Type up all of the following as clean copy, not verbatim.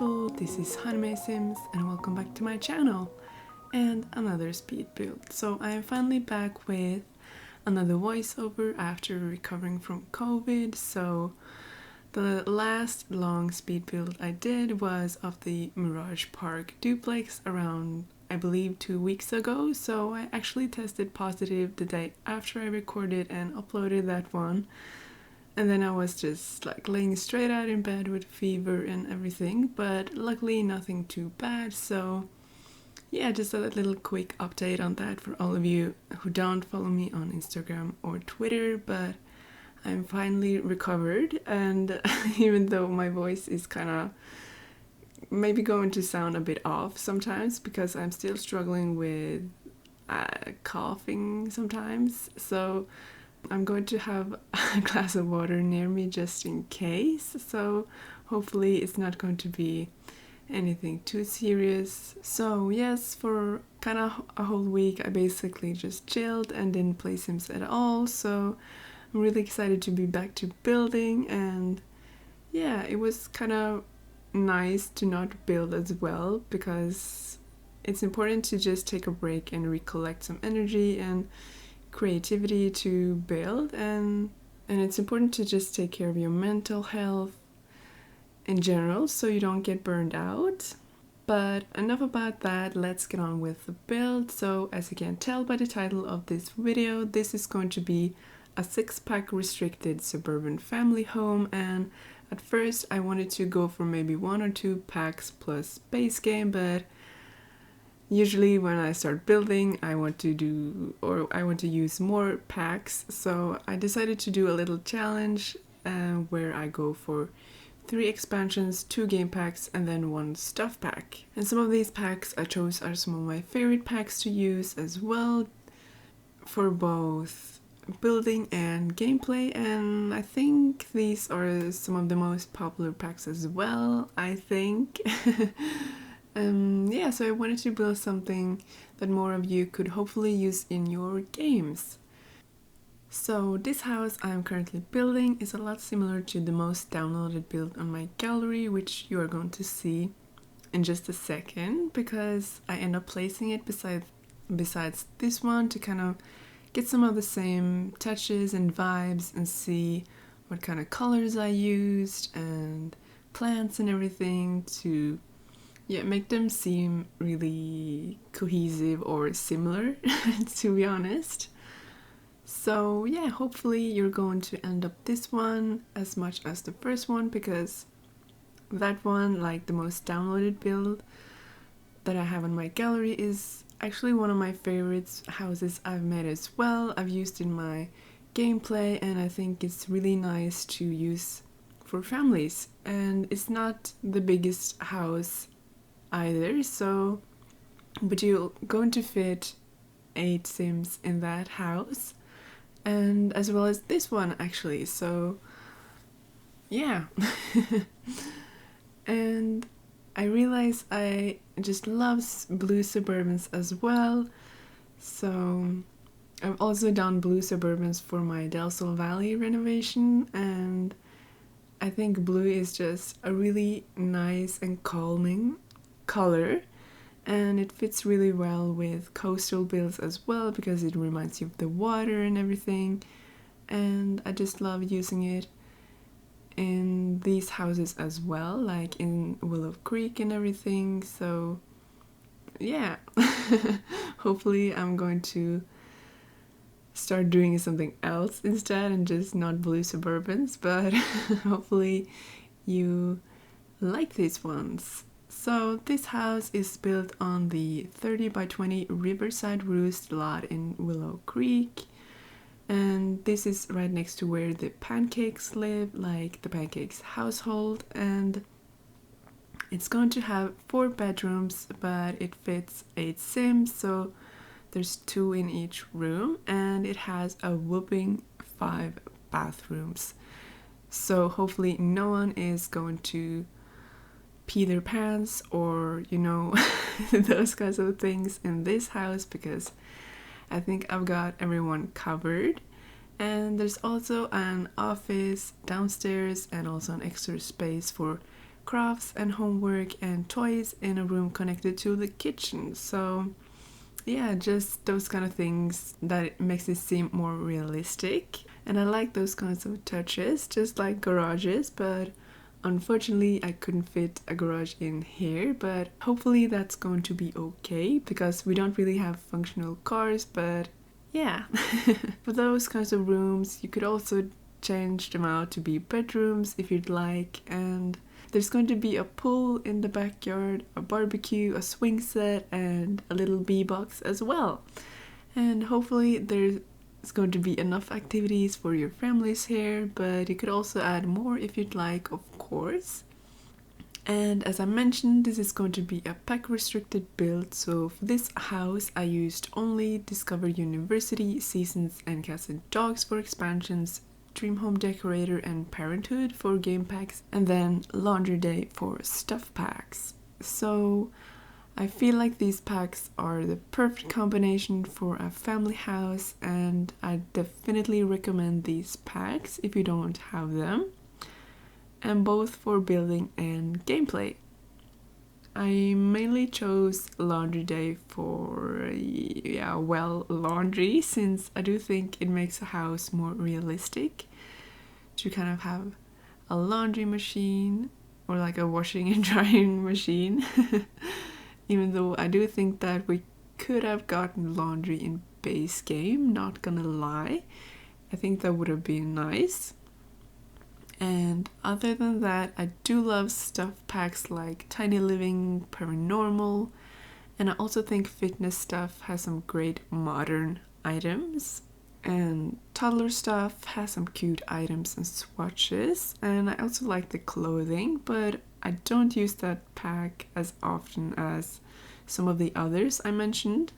people, this is honeymaysims and welcome back to my channel and another speed build. So I am finally back with another voiceover after recovering from COVID. So the last long speed build I did was of the Mirage Park duplex around, I believe, 2 weeks ago. So I actually tested positive the day after I recorded and uploaded that one. And then I was just like laying straight out in bed with fever and everything, but luckily nothing too bad. So yeah, just a little quick update on that for all of you who don't follow me on Instagram or Twitter, but I'm finally recovered. And even though my voice is kind of maybe going to sound a bit off sometimes because I'm still struggling with coughing sometimes, so I'm going to have a glass of water near me just in case, so hopefully it's not going to be anything too serious. So yes, for kind of a whole week I basically just chilled and didn't play Sims at all, so I'm really excited to be back to building. And yeah, it was kind of nice to not build as well because it's important to just take a break and recollect some energy and creativity to build, and it's important to just take care of your mental health in general so you don't get burned out. But enough about that, let's get on with the build. So as you can tell by the title of this video, this is going to be a 6-pack restricted suburban family home, and at first I wanted to go for maybe 1 or 2 packs plus base game, but usually when I start building, I want to use more packs. So I decided to do a little challenge where I go for 3 expansions, 2 game packs, and then 1 stuff pack. And some of these packs I chose are some of my favorite packs to use as well for both building and gameplay. And I think these are some of the most popular packs as well, I think. Yeah, so I wanted to build something that more of you could hopefully use in your games. So this house I'm currently building is a lot similar to the most downloaded build on my gallery, which you are going to see in just a second, because I end up placing it besides this one to kind of get some of the same touches and vibes and see what kind of colors I used and plants and everything to make them seem really cohesive or similar, to be honest. So yeah, hopefully you're going to end up this one as much as the first one, because that one, like the most downloaded build that I have on my gallery, is actually one of my favorite houses I've made as well. I've used in my gameplay, and I think it's really nice to use for families. And it's not the biggest house either, so but you're going to fit 8 Sims in that house, and as well as this one actually, so yeah. And I realize I just love blue Suburbans as well, so I've also done blue Suburbans for my Del Sol Valley renovation, and I think blue is just a really nice and calming color, and it fits really well with coastal builds as well because it reminds you of the water and everything, and I just love using it in these houses as well, like in Willow Creek and everything. So yeah. Hopefully I'm going to start doing something else instead and just not blue Suburbans, but hopefully you like these ones. So this house is built on the 30 by 20 Riverside Roost lot in Willow Creek, and this is right next to where the pancakes live, like the pancakes household, and it's going to have 4 bedrooms, but it fits 8 Sims, so there's 2 in each room, and it has a whopping 5 bathrooms. So hopefully no one is going to pee their pants or, you know, those kinds of things in this house, because I think I've got everyone covered. And there's also an office downstairs and also an extra space for crafts and homework and toys in a room connected to the kitchen. So yeah, just those kind of things that makes it seem more realistic. And I like those kinds of touches, just like garages, but unfortunately I couldn't fit a garage in here, but hopefully that's going to be okay because we don't really have functional cars. But yeah, for those kinds of rooms you could also change them out to be bedrooms if you'd like. And there's going to be a pool in the backyard, a barbecue, a swing set, and a little bee box as well. And hopefully there's going to be enough activities for your families here, but you could also add more if you'd like, of course. And as I mentioned, this is going to be a pack restricted build, so for this house I used only Discover University, Seasons and Cats and Dogs for expansions, Dream Home Decorator and Parenthood for game packs, and then Laundry Day for stuff packs. So I feel like these packs are the perfect combination for a family house, and I definitely recommend these packs if you don't have them, and both for building and gameplay. I mainly chose Laundry Day for, laundry, since I do think it makes a house more realistic to kind of have a laundry machine or like a washing and drying machine. Even though I do think that we could have gotten laundry in base game, not gonna lie. I think that would have been nice. And other than that, I do love stuff packs like Tiny Living, Paranormal, and I also think fitness stuff has some great modern items. And toddler stuff has some cute items and swatches, and I also like the clothing, but I don't use that pack as often as some of the others I mentioned.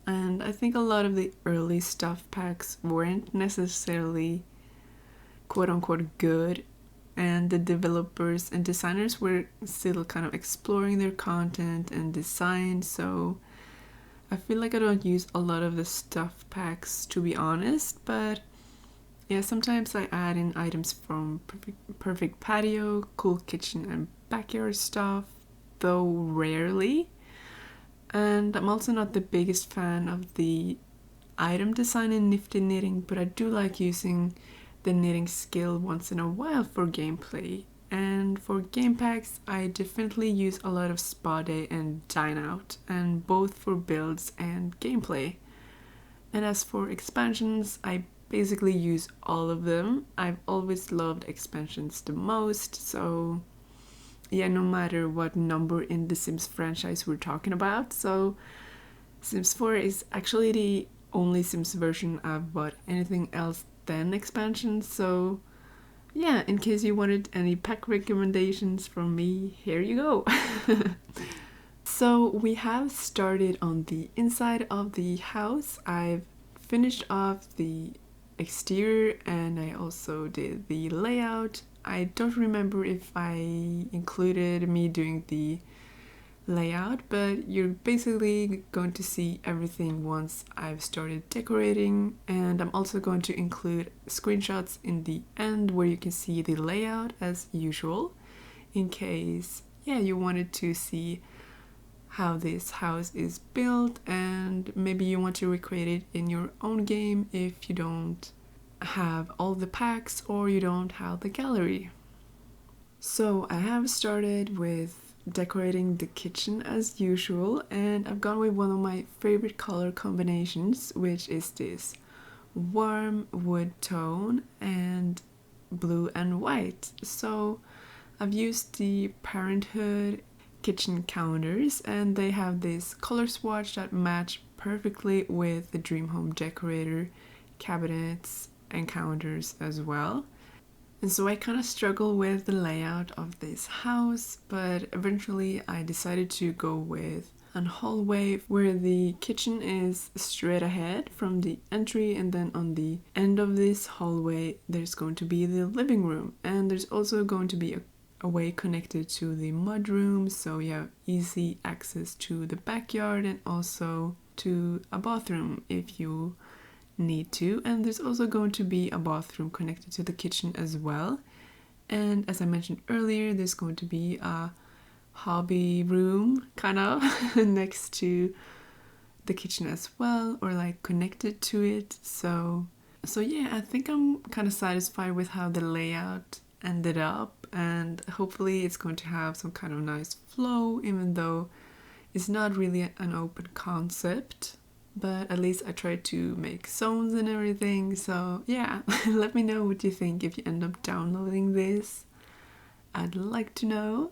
And I think a lot of the early stuff packs weren't necessarily quote-unquote good, and the developers and designers were still kind of exploring their content and design, so I feel like I don't use a lot of the stuff packs, to be honest. But yeah, sometimes I add in items from Perfect Patio, Cool Kitchen and Backyard stuff, though rarely. And I'm also not the biggest fan of the item design in Nifty Knitting, but I do like using the knitting skill once in a while for gameplay. And for game packs, I definitely use a lot of Spa Day and Dine Out, and both for builds and gameplay. And as for expansions, I basically use all of them. I've always loved expansions the most, so yeah, no matter what number in the Sims franchise we're talking about. So Sims 4 is actually the only Sims version I've bought anything else than expansions, so yeah, in case you wanted any pack recommendations from me, here you go. So we have started on the inside of the house. I've finished off the exterior and I also did the layout. I don't remember if I included me doing the layout, but you're basically going to see everything once I've started decorating. And I'm also going to include screenshots in the end where you can see the layout as usual, in case you wanted to see how this house is built, and maybe you want to recreate it in your own game if you don't have all the packs or you don't have the gallery. So I have started with decorating the kitchen as usual, and I've gone with one of my favorite color combinations, which is this warm wood tone and blue and white. So I've used the Parenthood kitchen counters, and they have this color swatch that match perfectly with the Dream Home Decorator cabinets and counters as well. And so I kind of struggle with the layout of this house, but eventually I decided to go with a hallway where the kitchen is straight ahead from the entry, and then on the end of this hallway there's going to be the living room, and there's also going to be a way connected to the mudroom, so you have easy access to the backyard and also to a bathroom if you need to. And there's also going to be a bathroom connected to the kitchen as well. And as I mentioned earlier, there's going to be a hobby room kind of next to the kitchen as well, or like connected to it. So yeah, I think I'm kind of satisfied with how the layout ended up, and hopefully it's going to have some kind of nice flow, even though it's not really an open concept. But at least I tried to make zones and everything. So yeah, let me know what you think if you end up downloading this. I'd like to know.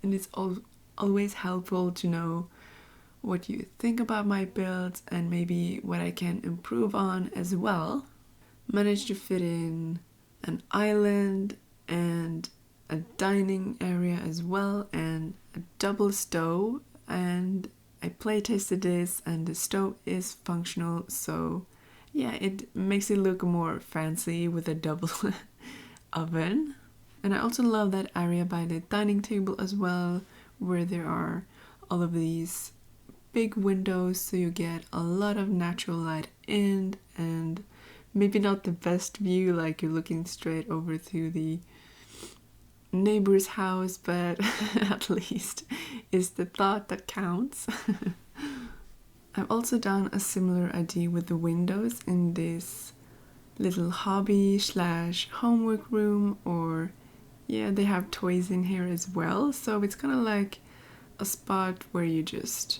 And it's always helpful to know what you think about my builds and maybe what I can improve on as well. Managed to fit in an island and a dining area as well, and a double stove, and I play tested this and the stove is functional, so yeah, it makes it look more fancy with a double oven. And I also love that area by the dining table as well, where there are all of these big windows, so you get a lot of natural light in, and maybe not the best view like you're looking straight over to the neighbor's house, but at least it's the thought that counts. I've also done a similar idea with the windows in this little hobby slash homework room, or yeah, they have toys in here as well, so it's kind of like a spot where you just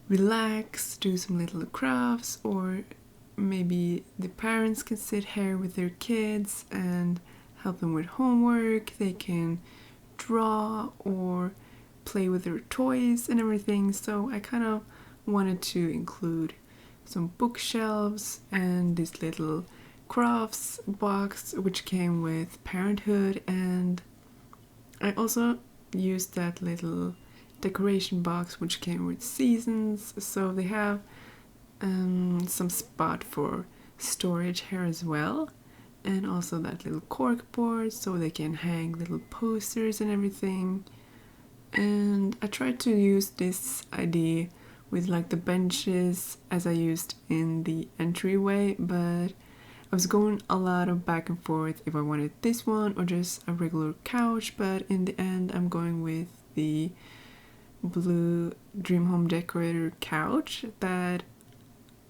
relax, do some little crafts, or maybe the parents can sit here with their kids and help them with homework. They can draw or play with their toys and everything. So I kind of wanted to include some bookshelves and this little crafts box which came with Parenthood, and I also used that little decoration box which came with seasons, so they have some spot for storage here as well, and also that little cork board so they can hang little posters and everything. And I tried to use this idea with like the benches as I used in the entryway, but I was going a lot of back and forth if I wanted this one or just a regular couch, but in the end I'm going with the blue Dream Home Decorator couch that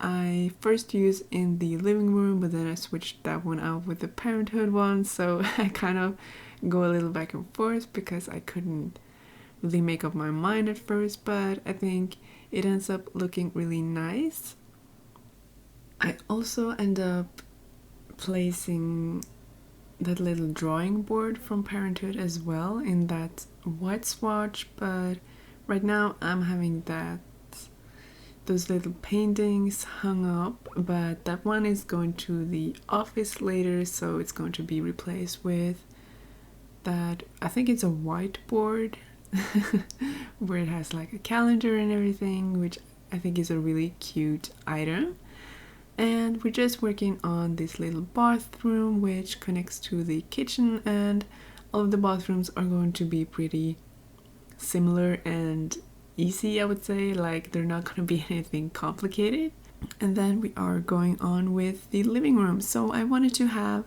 I first used in the living room, but then I switched that one out with the Parenthood one, so I kind of go a little back and forth because I couldn't really make up my mind at first, but I think it ends up looking really nice. I also end up placing that little drawing board from Parenthood as well in that white swatch, but right now I'm having those little paintings hung up, but that one is going to the office later, so it's going to be replaced with that, I think it's a whiteboard where it has like a calendar and everything, which I think is a really cute item. And we're just working on this little bathroom which connects to the kitchen, and all of the bathrooms are going to be pretty similar and easy, I would say, like they're not going to be anything complicated. And then we are going on with the living room. So I wanted to have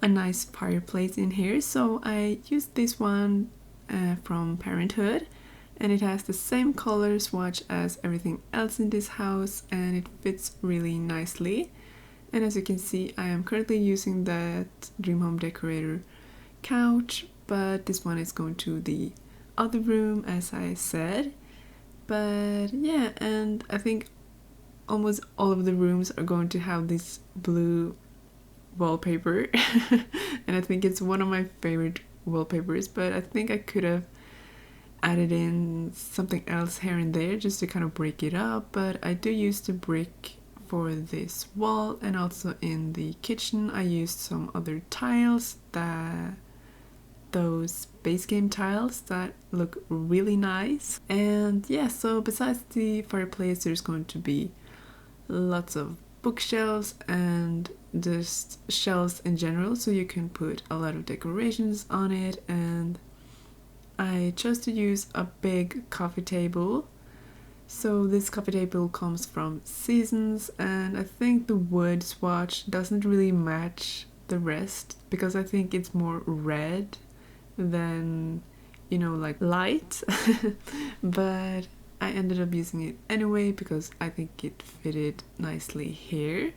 a nice fireplace in here, so I used this one from Parenthood, and it has the same color swatch as everything else in this house, and it fits really nicely. And as you can see, I am currently using that Dream Home Decorator couch, but this one is going to the other room, as I said. But yeah, and I think almost all of the rooms are going to have this blue wallpaper and I think it's one of my favorite wallpapers, but I think I could have added in something else here and there just to kind of break it up. But I do use the brick for this wall, and also in the kitchen I used some other tiles, those base game tiles that look really nice. And yeah, so besides the fireplace there's going to be lots of bookshelves and just shelves in general, so you can put a lot of decorations on it. And I chose to use a big coffee table. So this coffee table comes from Seasons, and I think the wood swatch doesn't really match the rest because I think it's more red than, you know, like light. But I ended up using it anyway because I think it fitted nicely here.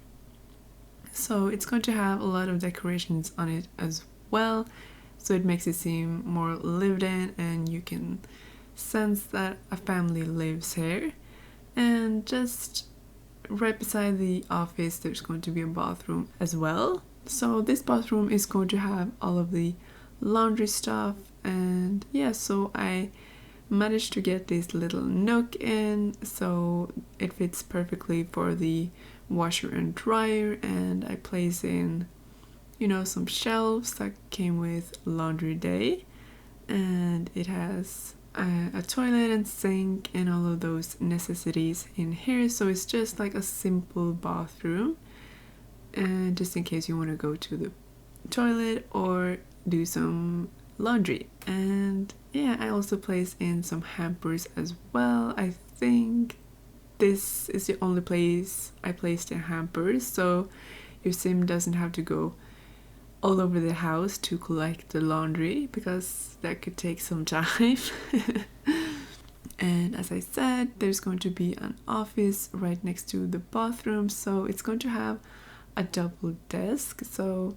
So it's going to have a lot of decorations on it as well, so it makes it seem more lived in and you can sense that a family lives here. And just right beside the office there's going to be a bathroom as well. So this bathroom is going to have all of the laundry stuff, and yeah, so I managed to get this little nook in, so it fits perfectly for the washer and dryer, and I place in, you know, some shelves that came with laundry day, and it has a toilet and sink and all of those necessities in here, so it's just like a simple bathroom, and just in case you want to go to the toilet or do some laundry. And yeah, I also placed in some hampers as well. I think this is the only place I placed in hampers, so your sim doesn't have to go all over the house to collect the laundry because that could take some time. And as I said, there's going to be an office right next to the bathroom, so it's going to have a double desk, so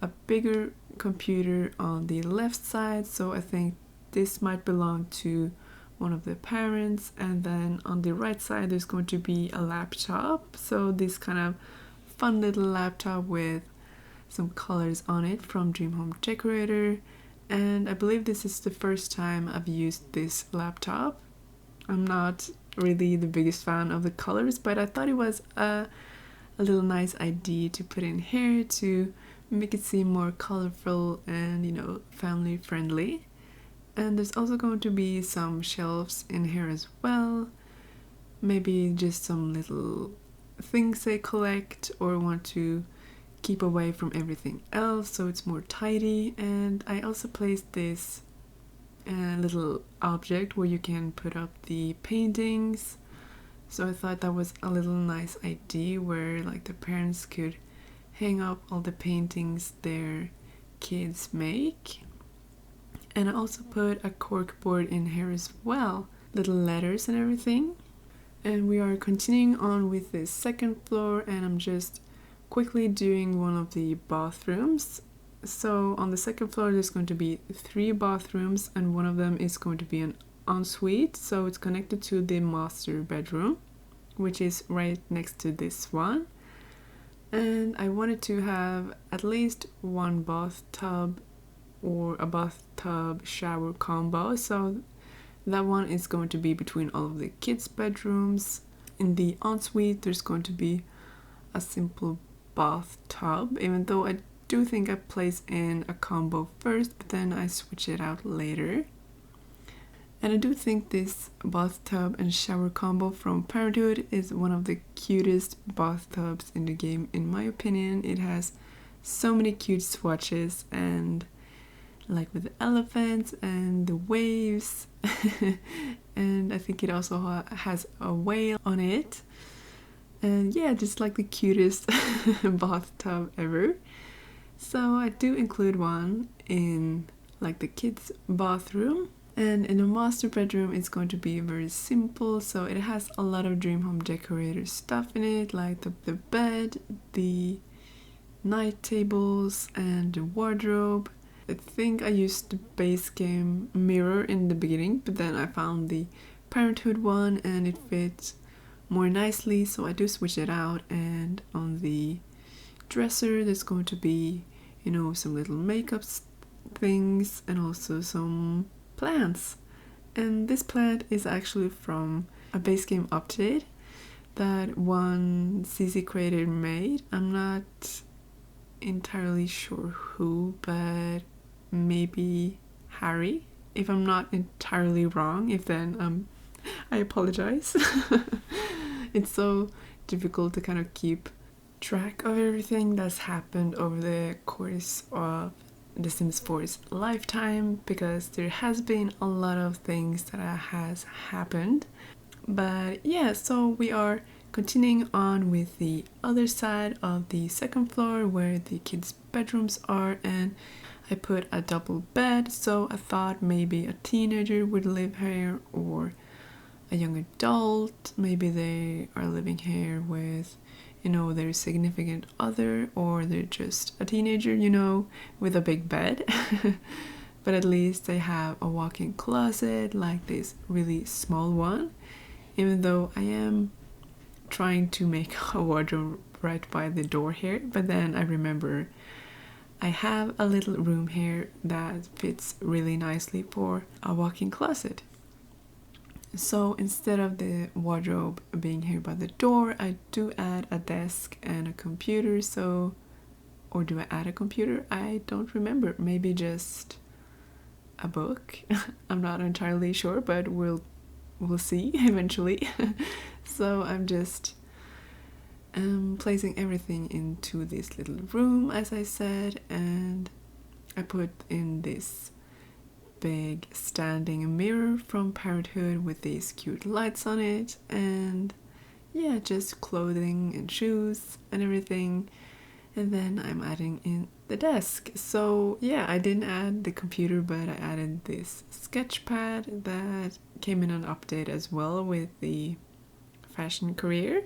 a bigger computer on the left side, so I think this might belong to one of the parents, and then on the right side there's going to be a laptop, so this kind of fun little laptop with some colors on it from Home Decorator. And I believe this is the first time I've used this laptop. I'm not really the biggest fan of the colors, but I thought it was a little nice idea to put in here to make it seem more colorful and, you know, family friendly. And there's also going to be some shelves in here as well, maybe just some little things they collect or want to keep away from everything else, so it's more tidy. And I also placed this little object where you can put up the paintings, so I thought that was a little nice idea where like the parents could hang up all the paintings their kids make. And I also put a cork board in here as well, little letters and everything. And we are continuing on with the second floor, and I'm just quickly doing one of the bathrooms. So on the second floor there's going to be 3 bathrooms, and one of them is going to be an ensuite, so it's connected to the master bedroom, which is right next to this one. And I wanted to have at least one bathtub or a bathtub shower combo, so that one is going to be between all of the kids' bedrooms. In the ensuite there's going to be a simple bathtub, even though I do think I place in a combo first, but then I switch it out later. And I do think this bathtub and shower combo from Parenthood is one of the cutest bathtubs in the game, in my opinion. It has so many cute swatches, and like with the elephants and the waves. And I think it also has a whale on it. And yeah, just like the cutest bathtub ever. So I do include one in like the kids' bathroom. And in the master bedroom it's going to be very simple, so it has a lot of Home Decorator stuff in it, like the bed, the night tables, and the wardrobe. I think I used the base game mirror in the beginning, but then I found the Parenthood one and it fits more nicely, so I do switch it out. And on the dresser there's going to be, you know, some little makeup things and also some plants. And this plant is actually from a base game update that one CC creator made. I'm not entirely sure who, but maybe Harry. If I'm not entirely wrong, if then I apologize. It's so difficult to kind of keep track of everything that's happened over the course of The Sims 4's lifetime, because there has been a lot of things that has happened. But yeah, so we are Continuing on with the other side of the second floor where the kids' bedrooms are, and I put a double bed, so I thought maybe a teenager would live here or a young adult. Maybe they are living here with, you know, their significant other, or they're just a teenager, you know, with a big bed. But at least they have a walk-in closet, like this really small one, even though I am trying to make a wardrobe right by the door here. But then I remember I have a little room here that fits really nicely for a walk-in closet. So instead of the wardrobe being here by the door, I do add a desk and a computer. So, or do I add a computer? I don't remember. Maybe just a book. I'm not entirely sure, but we'll see eventually. So I'm just placing everything into this little room, as I said, and I put in this big standing mirror from Parenthood with these cute lights on it, and yeah, just clothing and shoes and everything. And then I'm adding in the desk. So yeah, I didn't add the computer, but I added this sketch pad that came in an update as well with the fashion career.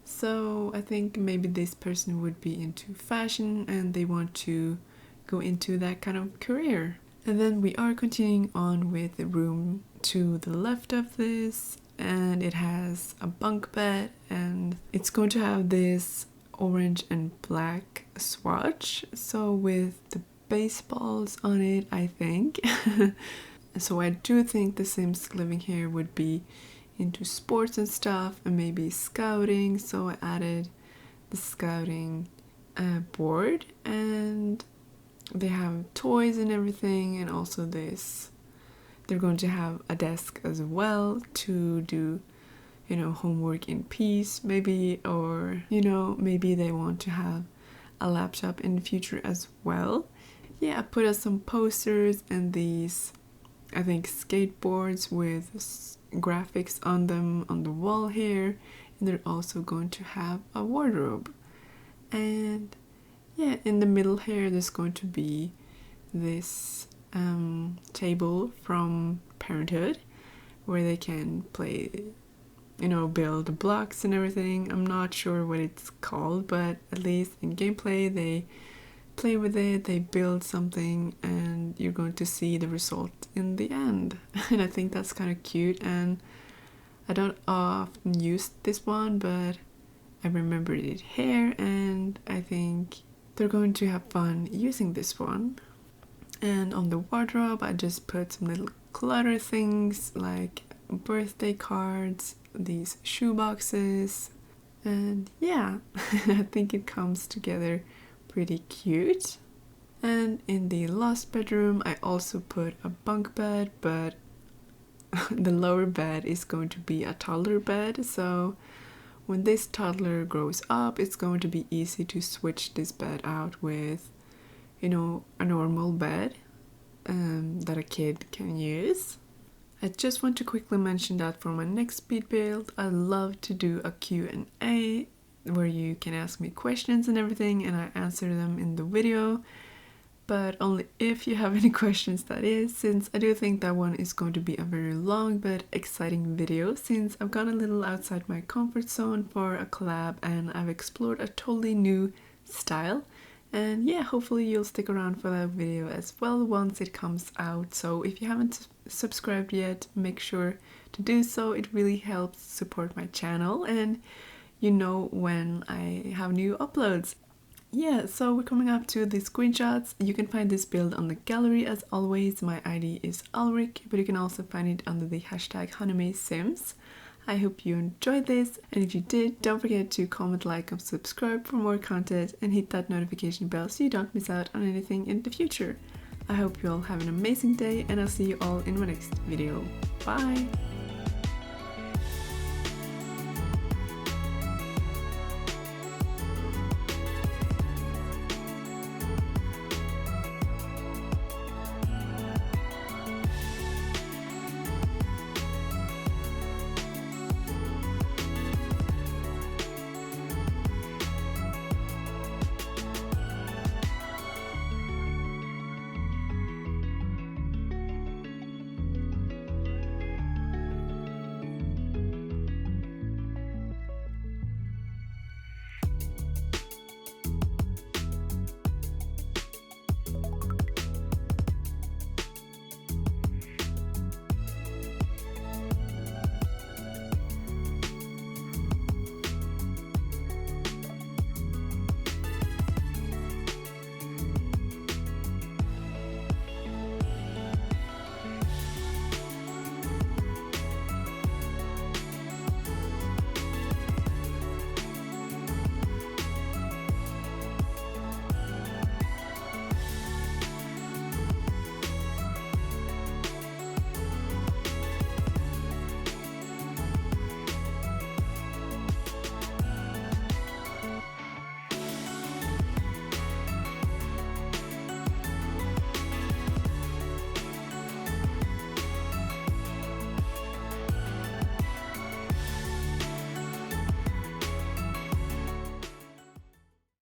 So I think maybe this person would be into fashion and they want to go into that kind of career. And then we are continuing on with the room to the left of this, and it has a bunk bed, and it's going to have this orange and black swatch, so with the baseballs on it, I think. So I do think the Sims living here would be into sports and stuff, and maybe scouting, so I added the scouting board, and they have toys and everything, and also this, they're going to have a desk as well to do, you know, homework in peace maybe, or, you know, maybe they want to have a laptop in the future as well. Yeah, I put up some posters and these, I think, skateboards with graphics on them on the wall here, and they're also going to have a wardrobe. And yeah, in the middle here there's going to be this table from Parenthood where they can play, you know, build blocks and everything. I'm not sure what it's called, but at least in gameplay they play with it, they build something, and you're going to see the result in the end. And I think that's kind of cute, and I don't often use this one, but I remembered it here, and I think they're going to have fun using this one. And on the wardrobe I just put some little clutter things like birthday cards, these shoe boxes, and yeah, I think it comes together pretty cute. And in the last bedroom I also put a bunk bed, but the lower bed is going to be a toddler bed, so when this toddler grows up it's going to be easy to switch this bed out with, you know, a normal bed that a kid can use. I just want to quickly mention that for my next speed build I'd love to do a Q&A where you can ask me questions and everything, and I answer them in the video, but only if you have any questions, that is, since I do think that one is going to be a very long but exciting video, since I've gone a little outside my comfort zone for a collab and I've explored a totally new style. And yeah, hopefully you'll stick around for that video as well once it comes out. So if you haven't subscribed yet, make sure to do so. It really helps support my channel, and you know when I have new uploads. Yeah, so we're coming up to the screenshots. You can find this build on the gallery as always. My ID is Owlrick, but you can also find it under the hashtag honeymaysims. I hope you enjoyed this, and if you did, don't forget to comment, like, and subscribe for more content, and hit that notification bell so you don't miss out on anything in the future. I hope you all have an amazing day, and I'll see you all in my next video. Bye!